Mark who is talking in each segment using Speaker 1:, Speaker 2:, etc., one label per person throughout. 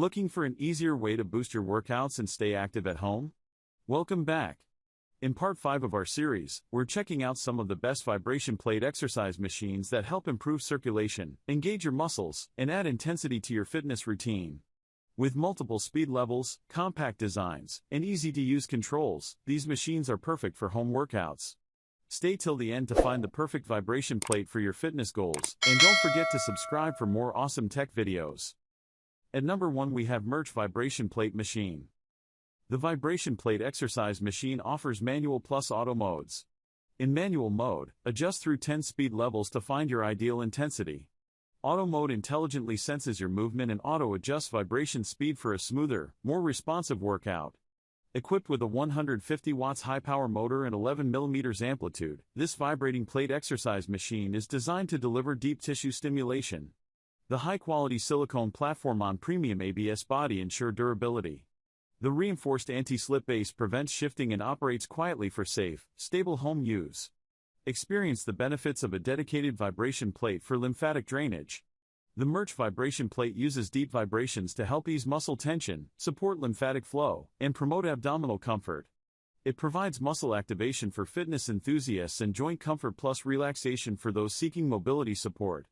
Speaker 1: Looking for an easier way to boost your workouts and stay active at home? Welcome back. In part 5 of our series, we're checking out some of the best vibration plate exercise machines that help improve circulation, engage your muscles, and add intensity to your fitness routine. With multiple speed levels, compact designs, and easy-to-use controls, these machines are perfect for home workouts. Stay till the end to find the perfect vibration plate for your fitness goals, and don't forget to subscribe for more awesome tech videos. At number 1 we have MERACH Vibration Plate Machine. The Vibration Plate Exercise Machine offers manual plus auto modes. In manual mode, adjust through 10 speed levels to find your ideal intensity. Auto mode intelligently senses your movement and auto-adjusts vibration speed for a smoother, more responsive workout. Equipped with a 150 watts high-power motor and 11 mm amplitude, this vibrating plate exercise machine is designed to deliver deep tissue stimulation. The high-quality silicone platform on premium ABS body ensure durability. The reinforced anti-slip base prevents shifting and operates quietly for safe, stable home use. Experience the benefits of a dedicated vibration plate for lymphatic drainage. The MERACH vibration plate uses deep vibrations to help ease muscle tension, support lymphatic flow, and promote abdominal comfort. It provides muscle activation for fitness enthusiasts and joint comfort plus relaxation for those seeking mobility support.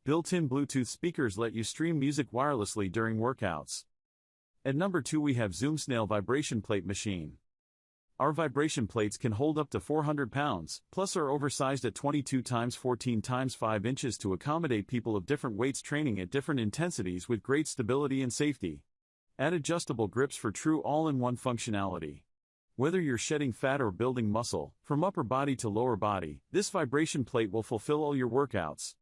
Speaker 1: Built-in Bluetooth speakers let you stream music wirelessly during workouts. At number 2 we have Zoomsnail Vibration Plate Machine. Our vibration plates can hold up to 400 pounds, plus are oversized at 22 x 14 x 5 inches to accommodate people of different weights training at different intensities with great stability and safety. Add adjustable grips for true all-in-one functionality. Whether you're shedding fat or building muscle, from upper body to lower body, this vibration plate will fulfill all your workouts.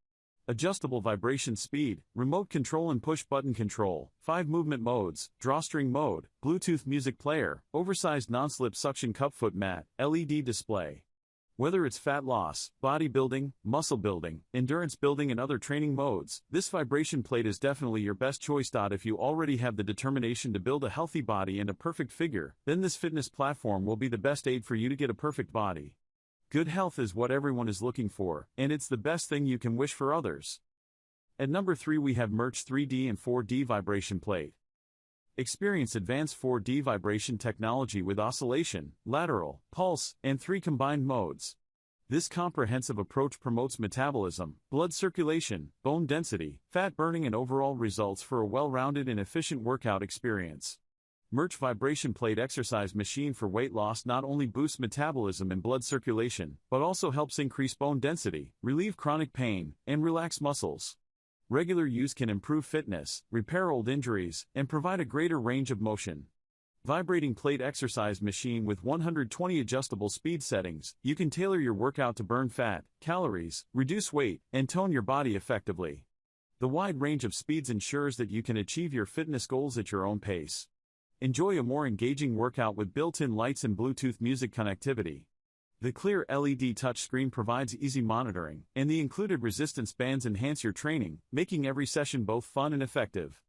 Speaker 1: Adjustable vibration speed, remote control and push-button control, 5 movement modes, drawstring mode, Bluetooth music player, oversized non-slip suction cup foot mat, LED display. Whether it's fat loss, bodybuilding, muscle building, endurance building and other training modes, this vibration plate is definitely your best choice. If you already have the determination to build a healthy body and a perfect figure, then this fitness platform will be the best aid for you to get a perfect body. Good health is what everyone is looking for, and it's the best thing you can wish for others. At number 3 we have MERACH 3D and 4D Vibration Plate. Experience advanced 4D vibration technology with oscillation, lateral, pulse, and 3 combined modes. This comprehensive approach promotes metabolism, blood circulation, bone density, fat burning and overall results for a well-rounded and efficient workout experience. MERACH Vibration Plate Exercise Machine for weight loss not only boosts metabolism and blood circulation, but also helps increase bone density, relieve chronic pain, and relax muscles. Regular use can improve fitness, repair old injuries, and provide a greater range of motion. Vibrating plate exercise machine with 120 adjustable speed settings, you can tailor your workout to burn fat, calories, reduce weight, and tone your body effectively. The wide range of speeds ensures that you can achieve your fitness goals at your own pace. Enjoy a more engaging workout with built-in lights and Bluetooth music connectivity. The clear LED touchscreen provides easy monitoring, and the included resistance bands enhance your training, making every session both fun and effective.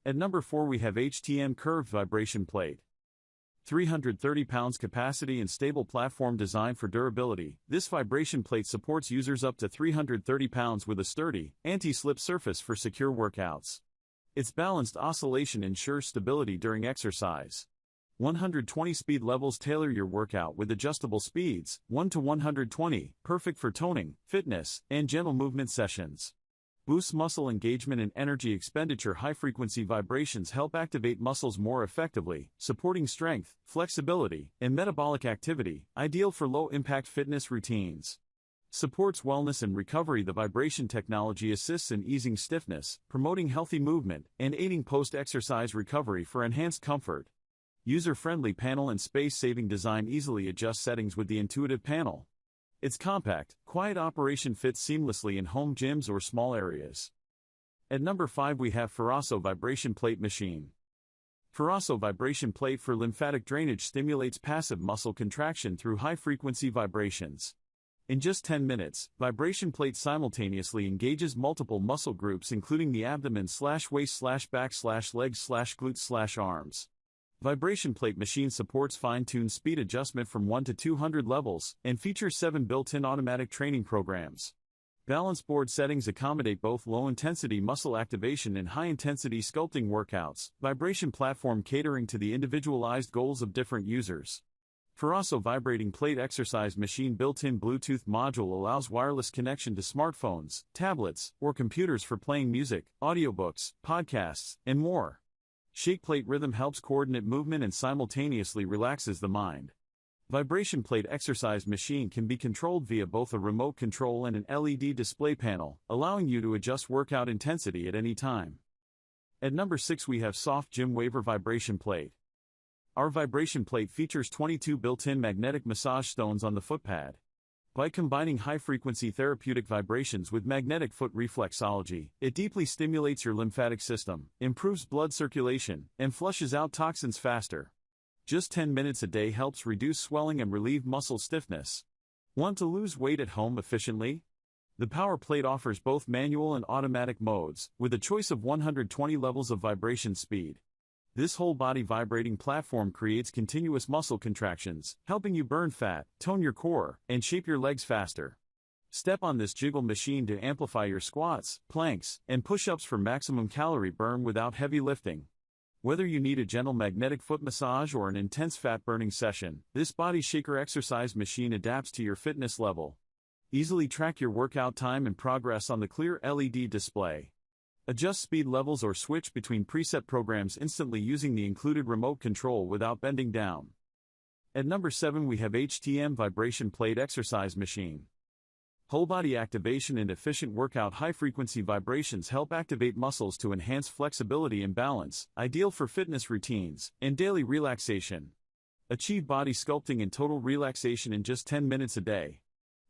Speaker 1: At number 4 we have HTM Curved Vibration Plate. 330 pounds capacity and stable platform designed for durability, this vibration plate supports users up to 330 pounds with a sturdy, anti-slip surface for secure workouts. Its balanced oscillation ensures stability during exercise. 120 speed levels tailor your workout with adjustable speeds, 1 to 120, perfect for toning, fitness, and gentle movement sessions. Boosts muscle engagement and energy expenditure. High-frequency vibrations help activate muscles more effectively, supporting strength, flexibility, and metabolic activity, ideal for low-impact fitness routines. Supports wellness and recovery. The vibration technology assists in easing stiffness, promoting healthy movement, and aiding post-exercise recovery for enhanced comfort. User-friendly panel and space-saving design easily adjust settings with the intuitive panel. Its compact, quiet operation fits seamlessly in home gyms or small areas. At number 5 we have Furaso Vibration Plate Machine. Furaso Vibration Plate for lymphatic drainage stimulates passive muscle contraction through high-frequency vibrations. In just 10 minutes, vibration plate simultaneously engages multiple muscle groups including the abdomen/waist/back/legs/glutes/arms. Vibration plate machine supports fine-tuned speed adjustment from 1 to 200 levels and features 7 built-in automatic training programs. Balance board settings accommodate both low-intensity muscle activation and high-intensity sculpting workouts, vibration platform catering to the individualized goals of different users. Furaso vibrating plate exercise machine built-in Bluetooth module allows wireless connection to smartphones, tablets, or computers for playing music, audiobooks, podcasts, and more. Shake plate rhythm helps coordinate movement and simultaneously relaxes the mind. Vibration plate exercise machine can be controlled via both a remote control and an LED display panel, allowing you to adjust workout intensity at any time. At number 6 we have SoftGym Waver Vibration Plate. Our vibration plate features 22 built-in magnetic massage stones on the footpad. By combining high-frequency therapeutic vibrations with magnetic foot reflexology, it deeply stimulates your lymphatic system, improves blood circulation, and flushes out toxins faster. Just 10 minutes a day helps reduce swelling and relieve muscle stiffness. Want to lose weight at home efficiently? The Power Plate offers both manual and automatic modes, with a choice of 120 levels of vibration speed. This whole-body vibrating platform creates continuous muscle contractions, helping you burn fat, tone your core, and shape your legs faster. Step on this jiggle machine to amplify your squats, planks, and push-ups for maximum calorie burn without heavy lifting. Whether you need a gentle magnetic foot massage or an intense fat-burning session, this body shaker exercise machine adapts to your fitness level. Easily track your workout time and progress on the clear LED display. Adjust speed levels or switch between preset programs instantly using the included remote control without bending down. At number 7 we have HTM Vibration Plate Exercise Machine. Whole body activation and efficient workout high-frequency vibrations help activate muscles to enhance flexibility and balance, ideal for fitness routines and daily relaxation. Achieve body sculpting and total relaxation in just 10 minutes a day.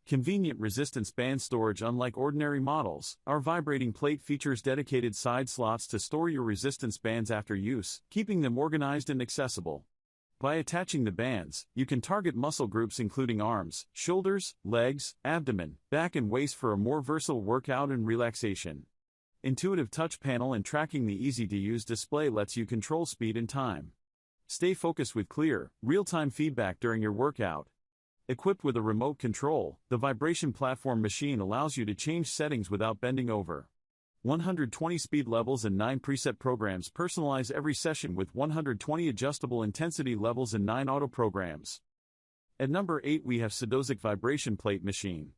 Speaker 1: Convenient resistance band storage. Unlike ordinary models, our vibrating plate features dedicated side slots to store your resistance bands after use, keeping them organized and accessible. By attaching the bands, you can target muscle groups including arms, shoulders, legs, abdomen, back and waist for a more versatile workout and relaxation. Intuitive touch panel and tracking the easy-to-use display lets you control speed and time. Stay focused with clear, real-time feedback during your workout. Equipped with a remote control, the vibration platform machine allows you to change settings without bending over. 120 speed levels and 9 preset programs personalize every session with 120 adjustable intensity levels and 9 auto programs. At number 8 we have SEDOZIK Vibration Plate Machine.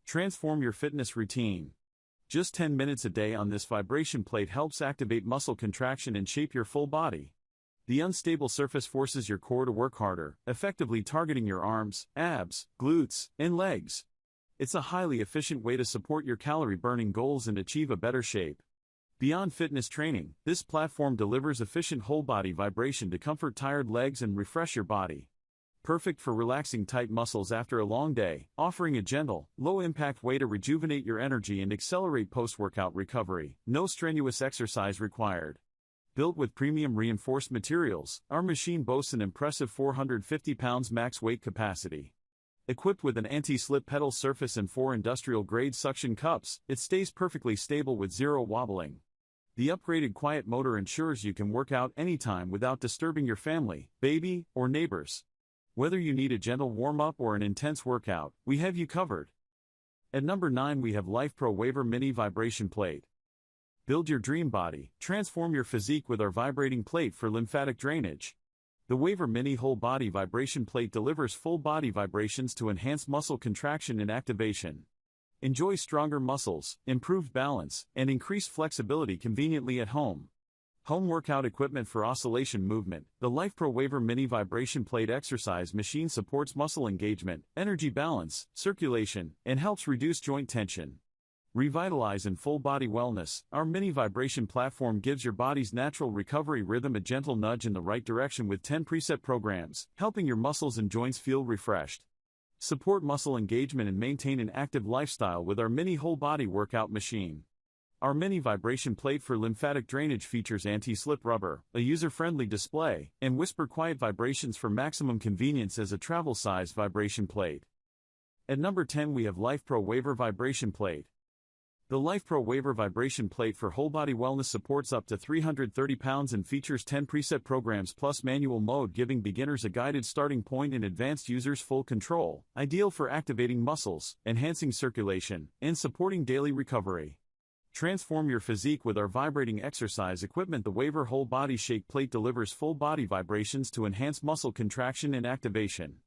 Speaker 1: Transform your fitness routine. Just 10 minutes a day on this vibration plate helps activate muscle contraction and shape your full body. The unstable surface forces your core to work harder, effectively targeting your arms, abs, glutes, and legs. It's a highly efficient way to support your calorie-burning goals and achieve a better shape. Beyond fitness training, this platform delivers efficient whole-body vibration to comfort tired legs and refresh your body. Perfect for relaxing tight muscles after a long day, offering a gentle, low-impact way to rejuvenate your energy and accelerate post-workout recovery. No strenuous exercise required. Built with premium reinforced materials, our machine boasts an impressive 450 pounds max weight capacity. Equipped with an anti-slip pedal surface and 4 industrial-grade suction cups, it stays perfectly stable with zero wobbling. The upgraded quiet motor ensures you can work out anytime without disturbing your family, baby, or neighbors. Whether you need a gentle warm-up or an intense workout, we have you covered. At number 9 we have Lifepro Waver Mini Vibration Plate. Build your dream body, transform your physique with our vibrating plate for lymphatic drainage. The Waver Mini Whole Body Vibration Plate delivers full body vibrations to enhance muscle contraction and activation. Enjoy stronger muscles, improved balance, and increased flexibility conveniently at home. Home workout equipment for oscillation movement. The Lifepro Waver Mini Vibration Plate exercise machine supports muscle engagement, energy balance, circulation, and helps reduce joint tension. Revitalize and full body wellness. Our mini vibration platform gives your body's natural recovery rhythm a gentle nudge in the right direction with 10 preset programs, helping your muscles and joints feel refreshed. Support muscle engagement and maintain an active lifestyle with our mini whole body workout machine. Our mini vibration plate for lymphatic drainage features anti-slip rubber, a user-friendly display, and whisper quiet vibrations for maximum convenience as a travel-sized vibration plate. At number 10 we have Lifepro Waver Vibration Plate. The Lifepro Waiver Vibration Plate for Whole Body Wellness supports up to 330 pounds and features 10 preset programs plus manual mode, giving beginners a guided starting point and advanced users full control, ideal for activating muscles, enhancing circulation, and supporting daily recovery. Transform your physique with our vibrating exercise equipment. The Waiver Whole Body Shake Plate delivers full body vibrations to enhance muscle contraction and activation.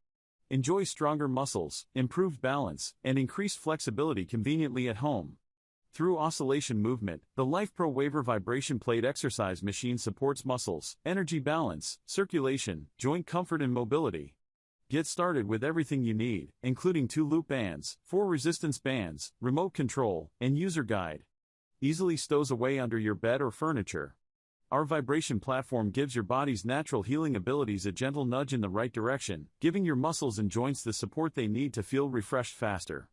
Speaker 1: Enjoy stronger muscles, improved balance, and increased flexibility conveniently at home. Through oscillation movement, the Lifepro Waiver Vibration Plate exercise machine supports muscles, energy balance, circulation, joint comfort and mobility. Get started with everything you need, including 2 loop bands, 4 resistance bands, remote control, and user guide. Easily stows away under your bed or furniture. Our vibration platform gives your body's natural healing abilities a gentle nudge in the right direction, giving your muscles and joints the support they need to feel refreshed faster.